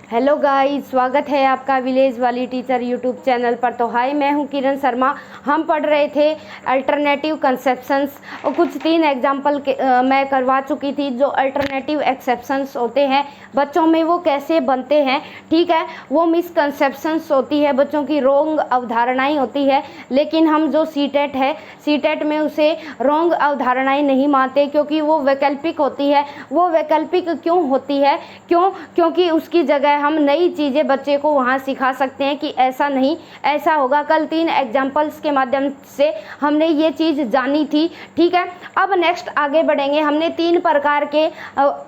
Hello guys, स्वागत है आपका विलेज वाली टीचर यूट्यूब चैनल पर। तो हाय, मैं हूं किरण शर्मा। हम पढ़ रहे थे अल्टरनेटिव कंसेप्शंस और कुछ 3 एग्जाम्पल मैं करवा चुकी थी। जो अल्टरनेटिव एक्सेप्शंस होते हैं बच्चों में वो कैसे बनते हैं, ठीक है। वो मिसकंसेप्शंस होती है, बच्चों की रोंग अवधारणाएं होती है। लेकिन हम जो सीटेट है, सीटेट में उसे रोंग अवधारणाएं नहीं मानते क्योंकि वो वैकल्पिक होती है। वो वैकल्पिक क्यों होती है? क्योंकि उसकी जगह हम नई चीज़ें बच्चे को वहाँ सिखा सकते हैं कि ऐसा नहीं, ऐसा होगा। कल 3 एग्जाम्पल्स के माध्यम से हमने ये चीज़ जानी थी, ठीक है। अब नेक्स्ट आगे बढ़ेंगे। हमने 3 प्रकार के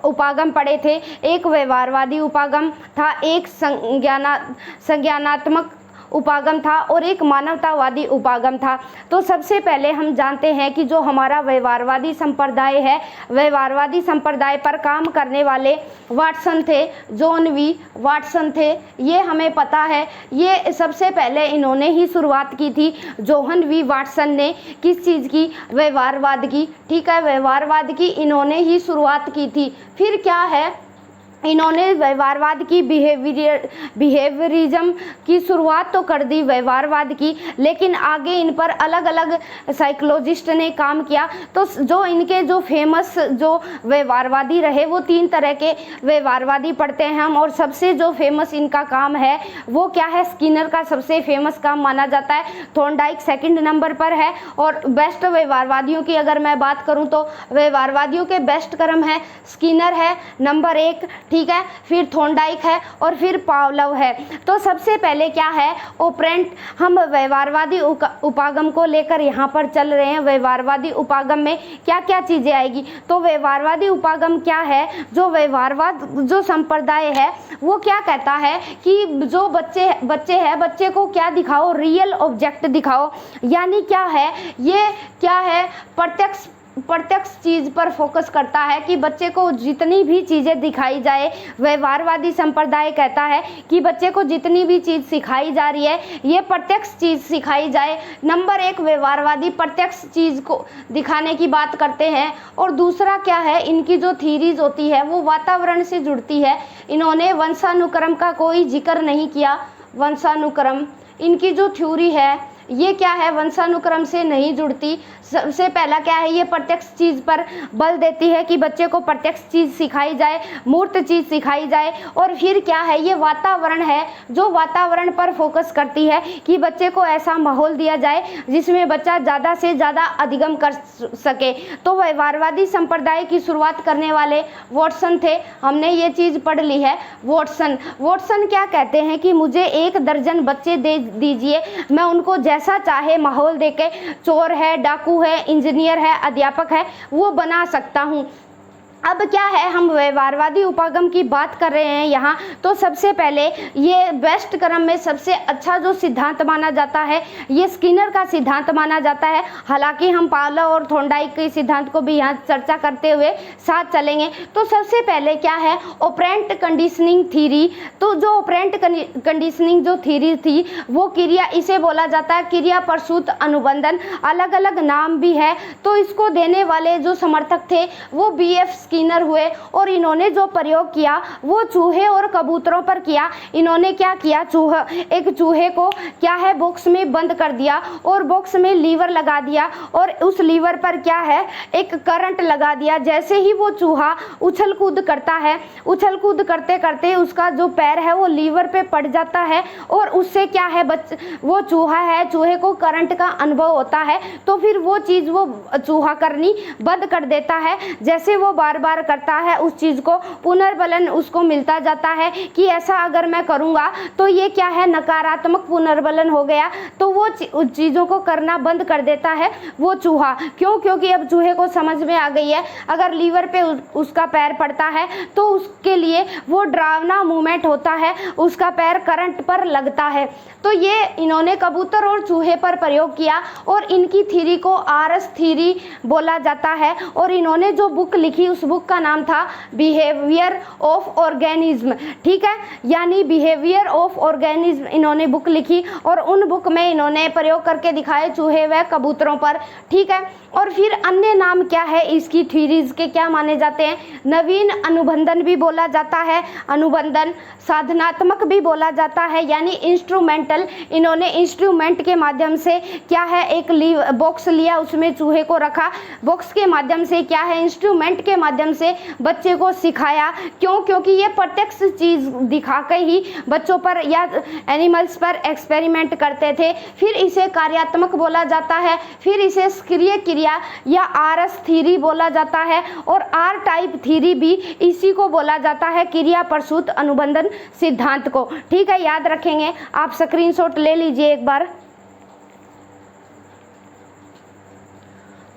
उपागम पढ़े थे। एक व्यवहारवादी उपागम था, एक संज्ञानात्मक उपागम था और एक मानवतावादी उपागम था। तो सबसे पहले हम जानते हैं कि जो हमारा व्यवहारवादी संप्रदाय है, व्यवहारवादी संप्रदाय पर काम करने वाले वाटसन थे, जॉन वी वाटसन थे। ये हमें पता है, ये सबसे पहले इन्होंने ही शुरुआत की थी। जोहन वी वाटसन ने किस चीज़ की? व्यवहारवाद की, ठीक है। व्यवहारवाद की इन्होंने ही शुरुआत की थी। फिर क्या है, इन्होंने व्यवहारवाद की बिहेवियरिज्म की शुरुआत तो कर दी व्यवहारवाद की, लेकिन आगे इन पर अलग अलग साइकोलॉजिस्ट ने काम किया। तो जो इनके जो फेमस जो व्यवहारवादी रहे वो 3 तरह के व्यवहारवादी पढ़ते हैं हम। और सबसे जो फेमस इनका काम है वो क्या है? स्किनर का सबसे फेमस काम माना जाता है। थॉर्नडाइक 2nd नंबर पर है। और बेस्ट व्यवहारवादियों की अगर मैं बात करूं तो व्यवहारवादियों के बेस्ट क्रम है, स्किनर है नंबर 1, ठीक है। फिर थॉर्नडाइक है और फिर पावलोव है। तो सबसे पहले क्या है, ऑपरेंट। हम व्यवहारवादी उपागम को लेकर यहाँ पर चल रहे हैं। व्यवहारवादी उपागम में क्या क्या चीज़ें आएगी? तो व्यवहारवादी उपागम क्या है? जो व्यवहारवाद जो संप्रदाय है वो क्या कहता है कि जो बच्चे को क्या दिखाओ? रियल ऑब्जेक्ट दिखाओ। यानी क्या है ये? क्या है? प्रत्यक्ष चीज़ पर फोकस करता है कि बच्चे को जितनी भी चीज़ें दिखाई जाए। व्यवहारवादी संप्रदाय कहता है कि बच्चे को जितनी भी चीज़ सिखाई जा रही है ये प्रत्यक्ष चीज़ सिखाई जाए। नंबर 1 व्यवहारवादी प्रत्यक्ष चीज़ को दिखाने की बात करते हैं। और दूसरा क्या है, इनकी जो थीरीज होती है वो वातावरण से जुड़ती है। इन्होंने वंशानुक्रम का कोई जिक्र नहीं किया। वंशानुक्रम इनकी जो थ्योरी है ये क्या है? वंशानुक्रम से नहीं जुड़ती। सबसे पहला क्या है, ये प्रत्यक्ष चीज़ पर बल देती है कि बच्चे को प्रत्यक्ष चीज़ सिखाई जाए, मूर्त चीज़ सिखाई जाए। और फिर क्या है, ये वातावरण है जो वातावरण पर फोकस करती है कि बच्चे को ऐसा माहौल दिया जाए जिसमें बच्चा ज़्यादा से ज़्यादा अधिगम कर सके। तो व्यवहारवादी संप्रदाय की शुरुआत करने वाले वाटसन थे। हमने ये चीज़ पढ़ ली है। वाटसन क्या कहते हैं कि मुझे 1 दर्जन बच्चे दे दीजिए, मैं उनको जैसा चाहे माहौल देके, चोर है, डाकू है, इंजीनियर है, अध्यापक है, वो बना सकता हूँ। अब क्या है, हम व्यवहारवादी उपागम की बात कर रहे हैं यहाँ। तो सबसे पहले ये बेस्ट क्रम में सबसे अच्छा जो सिद्धांत माना जाता है ये स्किनर का सिद्धांत माना जाता है। हालांकि हम पावलोव और थॉर्नडाइक के सिद्धांत को भी यहाँ चर्चा करते हुए साथ चलेंगे। तो सबसे पहले क्या है, ऑपरेंट कंडीशनिंग थीरी। तो जो ऑपरेंट कंडीशनिंग जो थीरी थी वो क्रिया, इसे बोला जाता है क्रिया प्रसूत अनुबंधन। अलग अलग नाम भी है। तो इसको देने वाले जो समर्थक थे वो BF स्किनर हुए। और इन्होंने जो प्रयोग किया वो चूहे और कबूतरों पर किया। इन्होंने क्या किया, एक चूहे को क्या है बॉक्स में बंद कर दिया और बॉक्स में लीवर लगा दिया और उस लीवर पर क्या है एक करंट लगा दिया। जैसे ही वो चूहा उछल कूद करता है, उछल कूद करते करते उसका जो पैर है वो लीवर पे पड़ जाता है और उससे क्या है वो चूहा है, चूहे को करंट का अनुभव होता है। तो फिर वो चीज़ वो चूहा करनी बंद कर देता है। जैसे वो बार बार करता है उस चीज़ को पुनर्बलन उसको मिलता जाता है कि ऐसा अगर मैं करूँगा तो ये क्या है नकारात्मक पुनर्बलन हो गया। तो वो उस चीज़ों को करना बंद कर देता है वो चूहा। क्यों? क्योंकि अब चूहे को समझ में आ गई है अगर लीवर पे उसका पैर पड़ता है तो उसके लिए वो डरावना मूवमेंट होता है, उसका पैर करंट पर लगता है। तो ये इन्होंने कबूतर और चूहे पर प्रयोग किया और इनकी थ्योरी को RS थ्योरी बोला जाता है। और इन्होंने जो बुक लिखी उस बुक का नाम था बिहेवियर ऑफ ऑर्गेनिज्म, ठीक है, यानी बिहेवियर ऑफ ऑर्गेनिज्म इन्होंने बुक लिखी और उन बुक में इन्होंने प्रयोग करके दिखाए चूहे व कबूतरों पर, ठीक है। और फिर अन्य नाम क्या है इसकी थ्योरीज के क्या माने जाते हैं, नवीन अनुबंधन भी बोला जाता है, अनुबंधन साधनात्मक भी बोला जाता है, यानी इंस्ट्रूमेंटल, इन्होंने इंस्ट्रूमेंट के माध्यम से क्या है एक बॉक्स लिया, उसमें चूहे को रखा, बॉक्स के माध्यम से क्या है इंस्ट्रूमेंट के माध्यम से बच्चे को सिखाया, क्यों, क्योंकि ये प्रत्यक्ष चीज दिखा के ही बच्चों पर या एनिमल्स पर एक्सपेरिमेंट करते थे। फिर इसे कार्यात्मक बोला जाता है, फिर इसे सक्रिय क्रिया या आरएस थ्योरी बोला जाता है, और आर टाइप थ्योरी भी इसी को बोला जाता है, क्रिया प्रसूत अनुबंधन सिद्धांत को, ठीक है, याद रखेंगे। आप स्क्रीनशॉट ले लीजिए एक बार।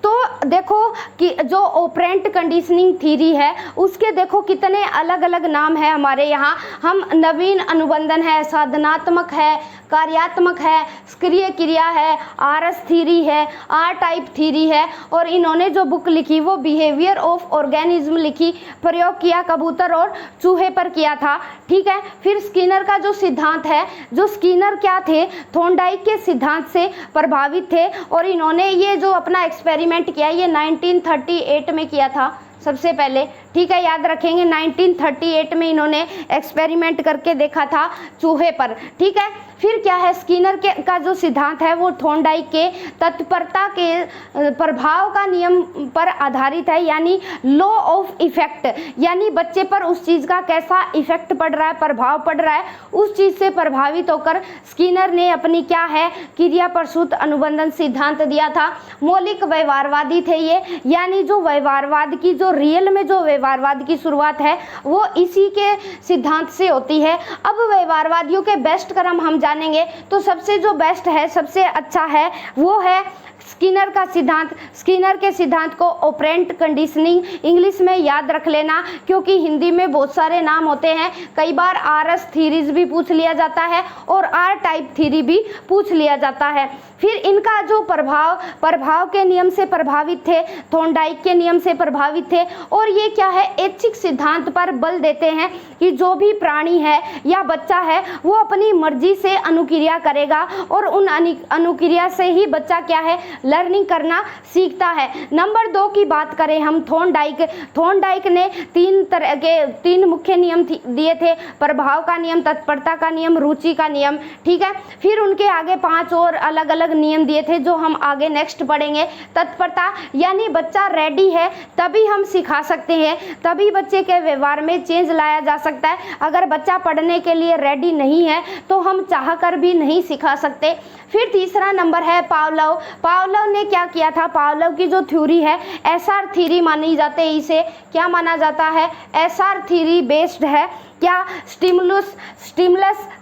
तो देखो कि जो ऑपरेंट कंडीशनिंग थ्योरी है उसके देखो कितने अलग अलग नाम है हमारे यहाँ। हम नवीन अनुबंधन है, साधनात्मक है, कार्यात्मक है, सक्रिय क्रिया है, आरएस थ्योरी है, आर टाइप थ्योरी है, और इन्होंने जो बुक लिखी वो बिहेवियर ऑफ ऑर्गेनिज्म लिखी, प्रयोग किया कबूतर और चूहे पर किया था, ठीक है। फिर स्किनर का जो सिद्धांत है, जो स्किनर क्या थे, थॉर्नडाइक के सिद्धांत से प्रभावित थे, और इन्होंने ये जो अपना एक्सपेरिमेंट किया ये 1938 में किया था सबसे पहले, ठीक है, याद रखेंगे। 1938 में इन्होंने एक्सपेरिमेंट करके देखा था चूहे पर, ठीक है। फिर क्या है स्किनर का जो सिद्धांत है वो थॉर्नडाइक के तत्परता के प्रभाव का नियम पर आधारित है, यानी लॉ ऑफ इफेक्ट, यानी बच्चे पर उस चीज़ का कैसा इफेक्ट पड़ रहा है, प्रभाव पड़ रहा है, उस चीज़ से प्रभावित होकर स्किनर ने अपनी क्या है क्रिया प्रसूत अनुबंधन सिद्धांत दिया था। मौलिक व्यवहारवादी थे ये, यानी जो व्यवहारवाद की जो रियल में जो व्यवहारवाद की शुरुआत है वो इसी के सिद्धांत से होती है। अब व्यवहारवादियों के बेस्ट क्रम हम जानेंगे, तो सबसे जो बेस्ट है, सबसे अच्छा है वो है स्किनर का सिद्धांत। स्किनर के सिद्धांत को ऑपरेंट कंडीशनिंग इंग्लिश में याद रख लेना, क्योंकि हिंदी में बहुत सारे नाम होते हैं, कई बार आरएस थ्योरीज भी पूछ लिया जाता है और आर टाइप थ्योरी भी पूछ लिया जाता है। फिर इनका जो प्रभाव के नियम से प्रभावित थे, थॉर्नडाइक के नियम से प्रभावित थे, और ये क्या है ऐच्छिक सिद्धांत पर बल देते हैं कि जो भी प्राणी है या बच्चा है वो अपनी मर्जी से अनुक्रिया करेगा, और उन अनुक्रिया से ही बच्चा क्या है लर्निंग करना सीखता है। नंबर 2 की बात करें हम, थॉर्नडाइक ने 3 मुख्य नियम दिए थे, प्रभाव का नियम, तत्परता का नियम, रुचि का नियम, ठीक है। फिर उनके आगे 5 और अलग अलग नियम दिए थे जो हम आगे नेक्स्ट पढ़ेंगे। तत्परता यानी बच्चा रेडी है तभी हम सिखा सकते हैं, तभी बच्चे के व्यवहार में चेंज लाया जा सकता है। अगर बच्चा पढ़ने के लिए रेडी नहीं है तो हम चाह कर भी नहीं सिखा सकते। फिर तीसरा नंबर है पावलोव ने क्या किया था, पावलोव की जो थ्योरी है एसआर थ्योरी मानी जाती है, इसे क्या माना जाता है, एसआर थ्योरी बेस्ड है, क्या स्टिमुलस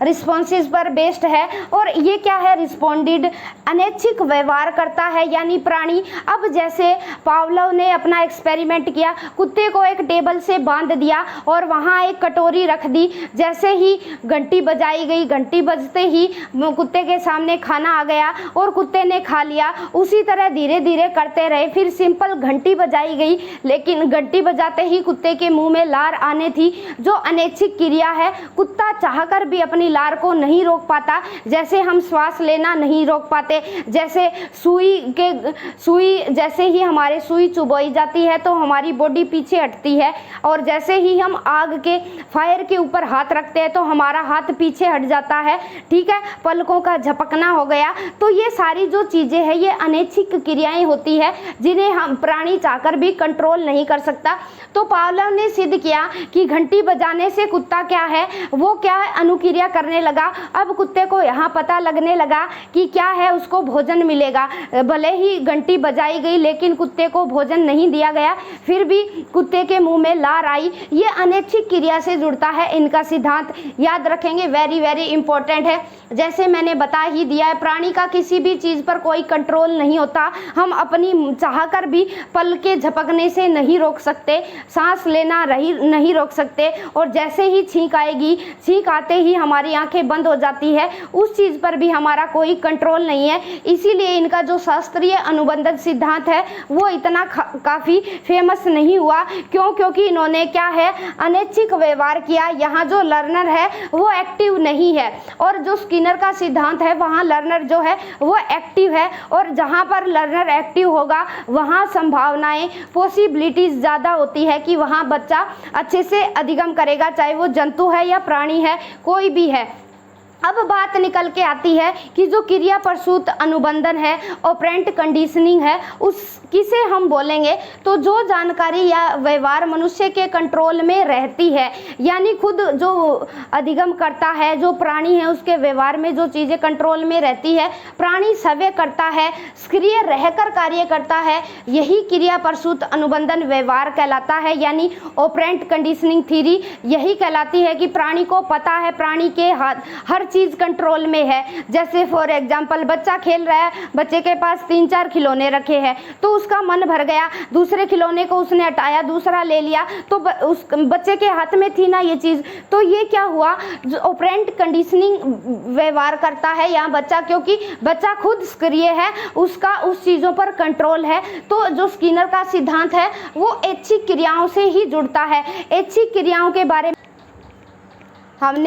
रिस्पॉन्सेस पर बेस्ड है, और ये क्या है रिस्पोंडेड अनैच्छिक व्यवहार करता है, यानी प्राणी। अब जैसे पावलोव ने अपना एक्सपेरिमेंट किया, कुत्ते को एक टेबल से बांध दिया और वहाँ एक कटोरी रख दी, जैसे ही घंटी बजाई गई, घंटी बजते ही कुत्ते के सामने खाना आ गया और कुत्ते ने खा लिया, उसी तरह धीरे धीरे करते रहे। फिर सिंपल घंटी बजाई गई, लेकिन घंटी बजाते ही कुत्ते के मुंह में लार आने थी, जो अनैच्छिक क्रिया है। कुत्ता चाहकर भी अपनी लार को नहीं रोक पाता, जैसे हम श्वास लेना नहीं रोक पाते, जैसे सुई जैसे ही हमारे सुई चुभोई जाती है तो हमारी बॉडी पीछे हटती है, और जैसे ही हम आग के फायर के ऊपर हाथ रखते हैं तो हमारा हाथ पीछे हट जाता है, ठीक है, पलकों का झपकना हो गया। तो ये सारी जो चीजें हैं ये अनैच्छिक क्रियाएं होती है जिन्हें हम प्राणी चाहकर भी कंट्रोल नहीं कर सकता। तो पावलोव ने सिद्ध किया कि घंटी बजाने से कुत्ता क्या है, वो क्या है अनुक्रिया करने लगा। अब कुत्ते को यहाँ पता लगने लगा कि क्या है उसको भोजन मिलेगा, भले ही घंटी बजाई गई लेकिन कुत्ते को भोजन नहीं दिया गया, फिर भी कुत्ते के मुंह में लार आई। ये अनैच्छिक क्रिया से जुड़ता है इनका सिद्धांत, याद रखेंगे, वेरी वेरी इंपॉर्टेंट है। जैसे मैंने बता ही दिया है, प्राणी का किसी भी चीज़ पर कोई कंट्रोल नहीं होता, हम अपनी चाहकर भी पल के झपकने से नहीं रोक सकते, सांस लेना नहीं रोक सकते, और जैसे जैसे ही छींक आएगी, छींक आते ही हमारी आंखें बंद हो जाती है, उस चीज़ पर भी हमारा कोई कंट्रोल नहीं है। इसीलिए इनका जो शास्त्रीय अनुबंधन सिद्धांत है वो इतना काफ़ी फेमस नहीं हुआ। क्यों? क्योंकि इन्होंने क्या है, अनैच्छिक व्यवहार किया। यहाँ जो लर्नर है वो एक्टिव नहीं है, और जो स्किनर का सिद्धांत है वहाँ लर्नर जो है वो एक्टिव है, और जहाँ पर लर्नर एक्टिव होगा वहाँ संभावनाएं, पॉसिबिलिटीज ज़्यादा होती है कि वहाँ बच्चा अच्छे से अधिगम करेगा, चाहे वो जंतु है या प्राणी है, कोई भी है। अब बात निकल के आती है कि जो क्रिया प्रसूत अनुबंधन है, ऑपरेंट कंडीशनिंग है, उस किसे हम बोलेंगे, तो जो जानकारी या व्यवहार मनुष्य के कंट्रोल में रहती है, यानी खुद जो अधिगम करता है, जो प्राणी है उसके व्यवहार में जो चीज़ें कंट्रोल में रहती है, प्राणी सवय करता है, सक्रिय रहकर कार्य करता है, यही क्रिया प्रसूत अनुबंधन व्यवहार कहलाता है। यानी ऑपरेंट कंडीशनिंग थ्योरी यही कहलाती है कि प्राणी को पता है, प्राणी के हाथ हर चीज़ कंट्रोल में है। जैसे फॉर एग्जांपल बच्चा खेल रहा है, बच्चे के पास 3-4 खिलौने रखे हैं, तो उसका मन भर गया, दूसरे खिलौने को उसने हटाया, दूसरा ले लिया, तो उस बच्चे के हाथ में थी ना ये चीज़, तो ये क्या हुआ, जो ऑपरेंट कंडीशनिंग व्यवहार करता है यहाँ बच्चा, क्योंकि बच्चा खुद सक्रिय है, उसका उस चीज़ों पर कंट्रोल है। तो जो स्किनर का सिद्धांत है वो ऐच्छिक क्रियाओं से ही जुड़ता है। ऐच्छिक क्रियाओं के बारे में हम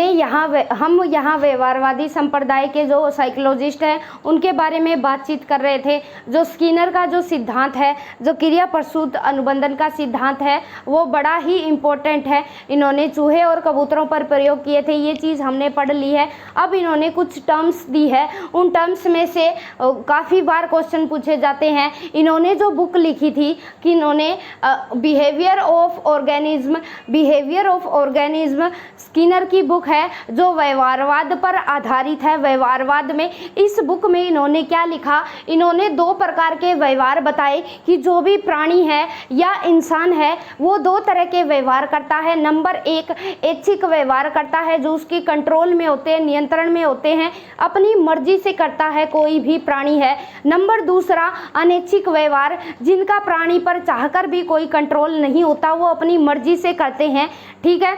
यहाँ व्यवहारवादी संप्रदाय के जो साइकोलॉजिस्ट हैं उनके बारे में बातचीत कर रहे थे। जो स्किनर का जो सिद्धांत है, जो क्रिया प्रसूत अनुबंधन का सिद्धांत है, वो बड़ा ही इम्पोर्टेंट है। इन्होंने चूहे और कबूतरों पर प्रयोग किए थे, ये चीज़ हमने पढ़ ली है। अब इन्होंने कुछ टर्म्स दी है, उन टर्म्स में से काफ़ी बार क्वेश्चन पूछे जाते हैं। इन्होंने जो बुक लिखी थी कि इन्होंने बिहेवियर ऑफ ऑर्गेनिज्म स्किनर की बुक है जो व्यवहारवाद पर आधारित है। व्यवहारवाद में इस बुक में इन्होंने क्या लिखा, इन्होंने 2 प्रकार के व्यवहार बताए कि जो भी प्राणी है या इंसान है वो 2 तरह के व्यवहार करता है। नंबर 1 ऐच्छिक व्यवहार करता है, जो उसकी कंट्रोल में होते हैं, नियंत्रण में होते हैं, अपनी मर्जी से करता है कोई भी प्राणी है। नंबर 2 अनैच्छिक व्यवहार, जिनका प्राणी पर चाहकर भी कोई कंट्रोल नहीं होता, वो अपनी मर्जी से करते हैं। ठीक है,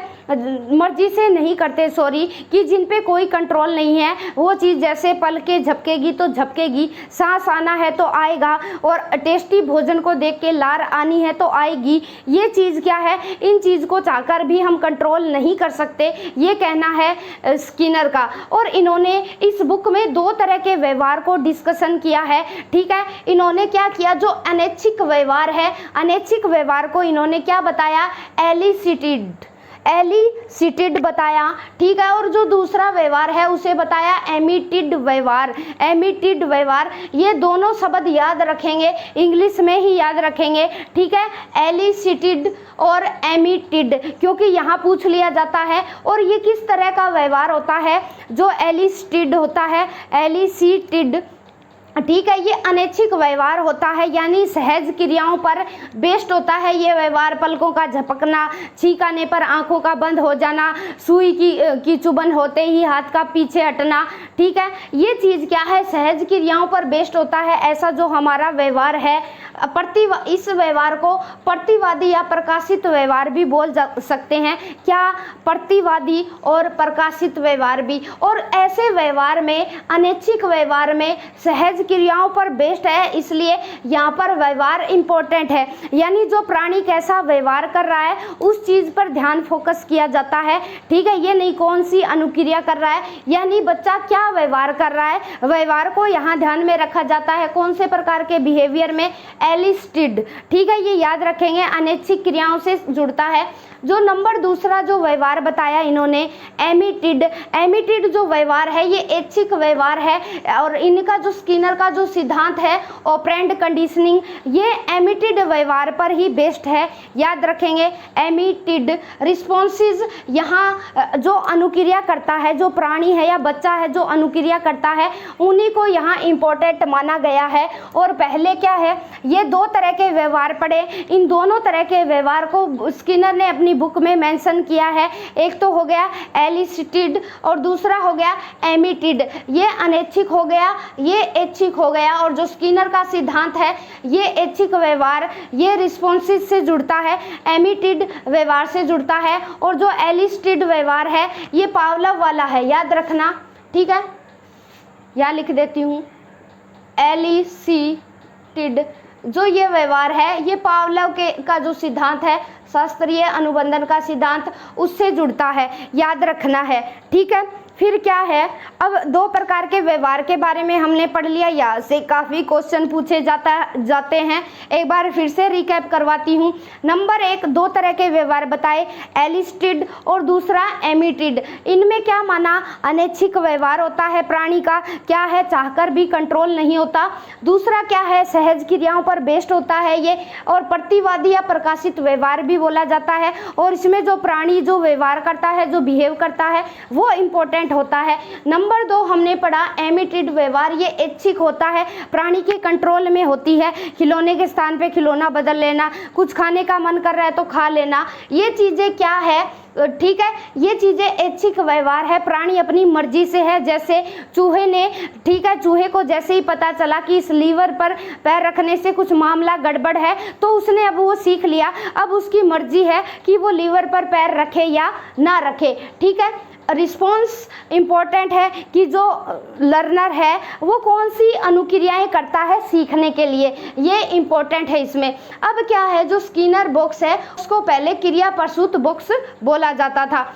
मर्जी से नहीं करते, सॉरी, कि जिन पे कोई कंट्रोल नहीं है, वो चीज़ जैसे पल के झपकेगी तो झपकेगी, सांस आना है तो आएगा, और टेस्टी भोजन को देख के लार आनी है तो आएगी। ये चीज़ क्या है, इन चीज़ को चाहकर भी हम कंट्रोल नहीं कर सकते, ये कहना है स्किनर का। और इन्होंने इस बुक में 2 तरह के व्यवहार को डिस्कशन किया है। ठीक है, इन्होंने क्या किया, जो अनैच्छिक व्यवहार है, अनैच्छिक व्यवहार को इन्होंने क्या बताया, एलिसिटेड बताया। ठीक है, और जो दूसरा व्यवहार है उसे बताया एमिटेड व्यवहार। एमिटेड व्यवहार, ये दोनों शब्द याद रखेंगे, इंग्लिश में ही याद रखेंगे। ठीक है, एलिसिटेड और एमिटेड, क्योंकि यहाँ पूछ लिया जाता है। और ये किस तरह का व्यवहार होता है, जो एलिसिटेड होता है, एलिसिटेड, ठीक है, ये अनैच्छिक व्यवहार होता है, यानी सहज क्रियाओं पर बेस्ड होता है ये व्यवहार। पलकों का झपकना, छींक आने पर आंखों का बंद हो जाना, सुई की चुभन होते ही हाथ का पीछे हटना। ठीक है, ये चीज़ क्या है, सहज क्रियाओं पर बेस्ड होता है। ऐसा जो हमारा व्यवहार है, इस व्यवहार को प्रतिवादी या प्रकाशित व्यवहार भी बोल सकते हैं। क्या, प्रतिवादी और प्रकाशित व्यवहार भी। और ऐसे व्यवहार में, अनैच्छिक व्यवहार में सहज क्रियाओं पर बेस्ड है, इसलिए यहाँ पर व्यवहार इंपॉर्टेंट है। यानी जो प्राणी कैसा व्यवहार कर रहा है उस चीज़ पर ध्यान फोकस किया जाता है। ठीक है, ये नहीं कौन सी अनुक्रिया कर रहा है, यानी बच्चा क्या व्यवहार कर रहा है, व्यवहार को यहाँ ध्यान में रखा जाता है। कौन से प्रकार के बिहेवियर में, एलिसिटेड। ठीक है, ये याद रखेंगे, अनैच्छिक क्रियाओं से जुड़ता है। जो नंबर 2 जो व्यवहार बताया इन्होंने, एमिटेड। एमिटेड जो व्यवहार है ये ऐच्छिक व्यवहार है, और इनका जो स्किनर का जो सिद्धांत है ऑपरेंट कंडीशनिंग, ये एमिटेड व्यवहार पर ही बेस्ड है, याद रखेंगे। एमिटेड रिस्पॉन्सेज, यहाँ जो अनुक्रिया करता है, जो प्राणी है या बच्चा है जो अनुक्रिया करता है, उन्हीं को यहाँ इम्पोर्टेंट माना गया है। और पहले क्या है, ये 2 तरह के व्यवहार पढ़े, इन दोनों तरह के व्यवहार को स्किनर ने अपनी बुक में मेंशन किया है। एक तो हो गया एलिसिटेड और दूसरा हो गया एमिटेड। ये अनैच्छिक हो गया, ये ऐच्छिक ऐच्छिक हो गया। और जो स्किनर का सिद्धांत है ये ऐच्छिक व्यवहार ये रिस्पॉन्सिस से जुड़ता है, एमिटिड व्यवहार से जुड़ता है। और जो एलिस्टिड व्यवहार है ये पावलव वाला है, याद रखना, ठीक है। यहाँ लिख देती हूँ, एलिसिटिड जो ये व्यवहार है ये पावलव के का जो सिद्धांत है, शास्त्रीय अनुबंधन का सिद्धांत, उससे जुड़ता है, याद रखना है, ठीक है। फिर क्या है, अब दो प्रकार के व्यवहार के बारे में हमने पढ़ लिया, यहाँ से काफ़ी क्वेश्चन पूछे जाते हैं। एक बार फिर से रिकैप करवाती हूँ। नंबर 1, दो तरह के व्यवहार बताए, एलिस्टिड और दूसरा एमिटिड। इनमें क्या माना, अनैच्छिक व्यवहार होता है प्राणी का, क्या है, चाहकर भी कंट्रोल नहीं होता। दूसरा क्या है, सहज क्रियाओं पर बेस्ड होता है ये, और प्रतिवादी या प्रकाशित व्यवहार भी बोला जाता है। और इसमें जो प्राणी जो व्यवहार करता है, जो बिहेव करता है, वो इम्पोर्टेंट होता है। नंबर 2 हमने पढ़ा एमिटिड व्यवहार, ये ऐच्छिक होता है, प्राणी के कंट्रोल में होती है। खिलौने के स्थान पे खिलौना बदल लेना, कुछ खाने का मन कर रहा है तो खा लेना, ये चीजें क्या है, ठीक है, ये चीजें ऐच्छिक व्यवहार है, प्राणी अपनी मर्जी से है। जैसे चूहे ने, ठीक है, चूहे को जैसे ही पता चला कि इस लीवर पर पैर रखने से कुछ मामला गड़बड़ है तो उसने अब वो सीख लिया, अब उसकी मर्जी है कि वो लीवर पर पैर रखे या ना रखे, ठीक है। रिस्पॉन्स इम्पोर्टेंट है कि जो लर्नर है वो कौन सी अनुक्रियाएं करता है सीखने के लिए, ये इम्पोर्टेंट है इसमें। अब क्या है, जो स्किनर बॉक्स है उसको पहले क्रिया प्रसूत बॉक्स बोला जाता था।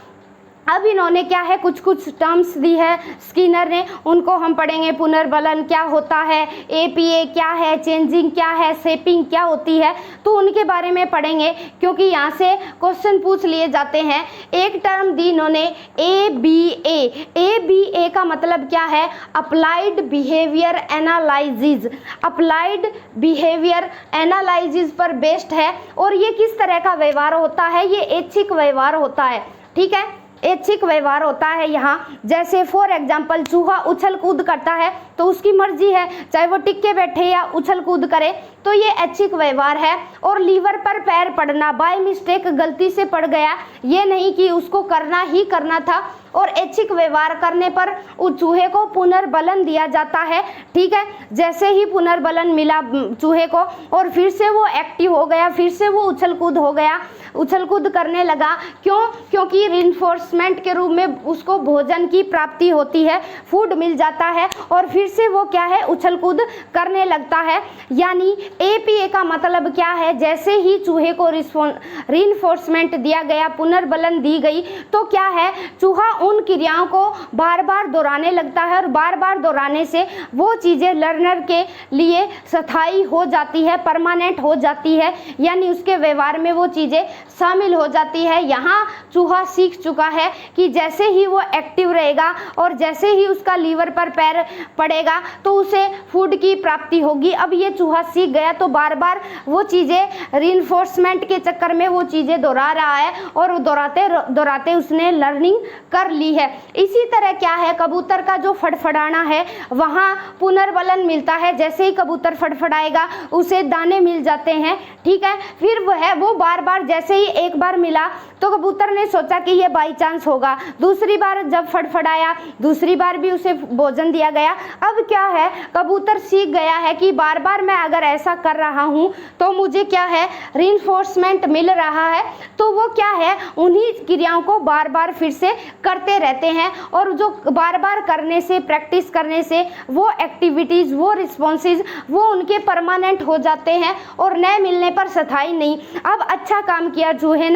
अब इन्होंने क्या है, कुछ कुछ टर्म्स दी है स्किनर ने, उनको हम पढ़ेंगे। पुनर्बलन क्या होता है, एपीए क्या है, चेंजिंग क्या है, शेपिंग क्या होती है, तो उनके बारे में पढ़ेंगे क्योंकि यहाँ से क्वेश्चन पूछ लिए जाते हैं। एक टर्म दी इन्होंने एबीए। एबीए का मतलब क्या है, applied behaviour analysis, applied behaviour analysis पर बेस्ड है। और ये किस तरह का व्यवहार होता है, ये ऐच्छिक व्यवहार होता है, ठीक है, ऐच्छिक व्यवहार होता है यहाँ। जैसे फॉर एग्जाम्पल चूहा उछल कूद करता है तो उसकी मर्जी है, चाहे वो टिक के बैठे या उछल कूद करे, तो ये ऐच्छिक व्यवहार है। और लीवर पर पैर पड़ना, बाय मिस्टेक गलती से पड़ गया, ये नहीं कि उसको करना ही करना था। और ऐच्छिक व्यवहार करने पर उस चूहे को पुनर्बलन दिया जाता है, ठीक है। जैसे ही पुनर्बलन मिला चूहे को और फिर से वो एक्टिव हो गया, फिर से वो उछल कूद हो गया, उछल कूद करने लगा। क्यों, क्योंकि रिइंफोर्समेंट के रूप में उसको भोजन की प्राप्ति होती है, फूड मिल जाता है और फिर से वो क्या है, उछल कूद करने लगता है। यानी एपीए का मतलब क्या है, जैसे ही चूहे को रिइंफोर्समेंट दिया गया, पुनर्बलन दी गई, तो क्या है, चूहा उन क्रियाओं को बार बार दोहराने लगता है और बार बार दोहराने से वो चीज़ें लर्नर के लिए स्थायी हो जाती है, परमानेंट हो जाती है, यानी उसके व्यवहार में वो चीज़ें शामिल हो जाती है। यहाँ चूहा सीख चुका है कि जैसे ही वो एक्टिव रहेगा और जैसे ही उसका लीवर पर पैर पड़ेगा तो उसे फूड की प्राप्ति होगी। अब ये चूहा सीख गया तो बार बार वो चीज़ें रिइंफोर्समेंट के चक्कर में वो चीज़ें दोहरा रहा है और दोहराते दोहराते उसने लर्निंग कर ली है। इसी तरह क्या है, कबूतर का जो फड़फड़ाना है वहाँ पुनर्बलन मिलता है, जैसे ही कबूतर फड़फड़ाएगा उसे दाने मिल जाते हैं, ठीक है। फिर वो बार बार जैसे ही एक बार मिला तो कबूतर ने सोचा कि ये बाई चांस होगा, दूसरी बार जब फड़फड़ाया दूसरी बार भी उसे भोजन दिया गया। अब क्या है, कबूतर सीख गया है कि बार बार मैं अगर ऐसा कर रहा हूँ तो मुझे क्या है, रिइंफोर्समेंट मिल रहा है, तो वो क्या है, उन्हीं क्रियाओं को बार बार फिर से करते रहते हैं। और जो बार बार करने से, प्रैक्टिस करने से वो एक्टिविटीज़, वो रिस्पॉन्सेज वो उनके परमानेंट हो जाते हैं और नए मिलने पर स्थायी नहीं। अब अच्छा काम किया चूहे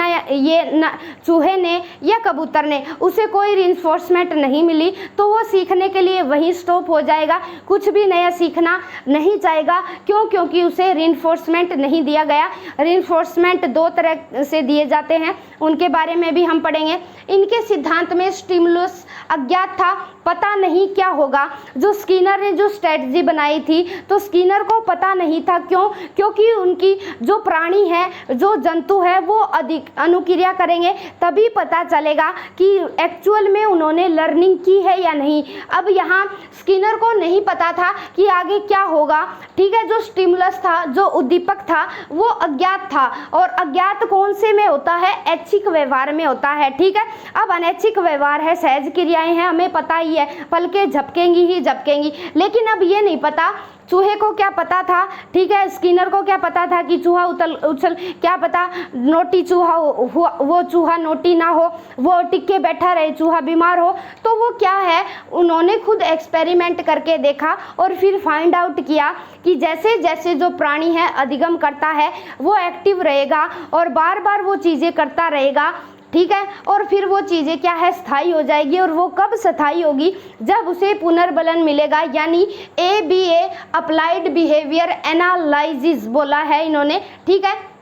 ने या कबूतर ने, उसे कोई रिइंफोर्समेंट नहीं मिली तो वो सीखने के लिए वहीं स्टॉप हो जाएगा, कुछ भी नया सीखना नहीं चाहेगा। क्यों, क्योंकि उसे रिइंफोर्समेंट नहीं दिया गया। रिइंफोर्समेंट दो तरह से दिए जाते हैं, उनके बारे में भी हम पढ़ेंगे। इनके सिद्धांत में स्टिमुलस अज्ञात था, पता नहीं क्या होगा। जो स्किनर ने जो स्ट्रेटजी बनाई थी तो स्किनर को पता नहीं था, क्यों, क्योंकि उनकी जो प्राणी है, जो जंतु है, वो अधिक अनुक्रिया करेंगे तभी पता चलेगा कि एक्चुअल में उन्होंने लर्निंग की है या नहीं। अब यहाँ स्किनर को नहीं पता था कि आगे क्या होगा, ठीक है। जो स्टिमुलस था, जो उद्दीपक था, वो अज्ञात था, और अज्ञात कौन से में होता है? ऐच्छिक व्यवहार में होता है, ठीक है। अब अनैच्छिक व्यवहार है, सहज क्रियाएं हैं, हमें पता ही है, पलकें झपकेंगी ही झपकेंगी। लेकिन अब ये नहीं पता चूहे को क्या पता था, ठीक है, स्किनर को क्या पता था कि चूहा उछल, क्या पता नोटी चूहा हो, वो चूहा नोटी ना हो, वो टिक के बैठा रहे, चूहा बीमार हो। तो वो क्या है, उन्होंने खुद एक्सपेरिमेंट करके देखा और फिर फाइंड आउट किया कि जैसे जैसे जो प्राणी है अधिगम करता है वो एक्टिव रहेगा और बार बार वो चीज़ें करता रहेगा, ठीक है। और फिर वो चीज़ें क्या है, स्थायी हो जाएगी। और वो कब स्थायी होगी? जब उसे पुनर्बलन मिलेगा, यानी ABA अप्लाइड बिहेवियर एनालिसिस बोला है इन्होंने, ठीक है,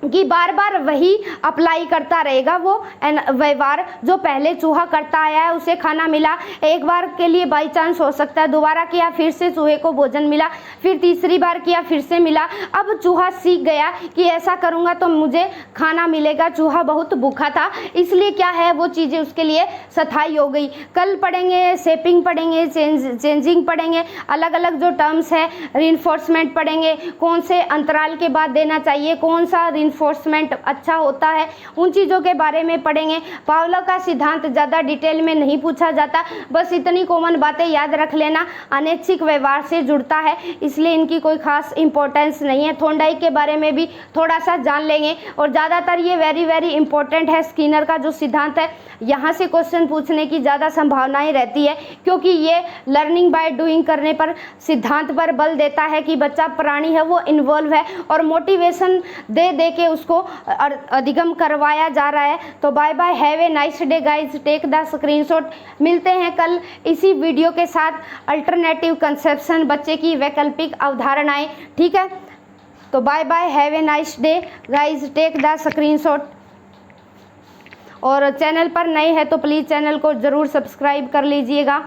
कि बार बार वही अप्लाई करता रहेगा वो व्यवहार जो पहले चूहा करता आया है। उसे खाना मिला, एक बार के लिए बाई चांस हो सकता है, दोबारा किया फिर से चूहे को भोजन मिला, फिर तीसरी बार किया फिर से मिला। अब चूहा सीख गया कि ऐसा करूँगा तो मुझे खाना मिलेगा, चूहा बहुत भूखा था, इसलिए क्या है वो चीज़ें उसके लिए स्थायी हो गई। कल पढ़ेंगे शेपिंग पढ़ेंगे, चेंजिंग पढ़ेंगे, अलग अलग जो टर्म्स है, रिइंफोर्समेंट पढ़ेंगे, कौन से अंतराल के बाद देना चाहिए, कौन सा रिइंफोर्समेंट अच्छा होता है, उन चीज़ों के बारे में पढ़ेंगे। पावलोव का सिद्धांत ज़्यादा डिटेल में नहीं पूछा जाता, बस इतनी कॉमन बातें याद रख लेना, अनैच्छिक व्यवहार से जुड़ता है, इसलिए इनकी कोई खास इंपॉर्टेंस नहीं है। थॉर्नडाइक के बारे में भी थोड़ा सा जान लेंगे, और ज़्यादातर ये वेरी इंपॉर्टेंट है। स्किनर का जो सिद्धांत है, यहाँ से क्वेश्चन पूछने की ज़्यादा संभावनाएं रहती है, क्योंकि ये लर्निंग बाय डूइंग करने पर सिद्धांत पर बल देता है कि बच्चा प्राणी है वो इन्वॉल्व है, और मोटिवेशन दे के उसको अधिगम करवाया जा रहा है। तो bye bye, have a nice day guys, take the screenshot. मिलते हैं कल इसी वीडियो के साथ, अल्टरनेटिव कंसेप्शन, बच्चे की वैकल्पिक अवधारणाएं, ठीक है। तो bye bye, have a nice day guys, take the screenshot. और चैनल पर नए हैं तो प्लीज़ चैनल को ज़रूर सब्सक्राइब कर लीजिएगा।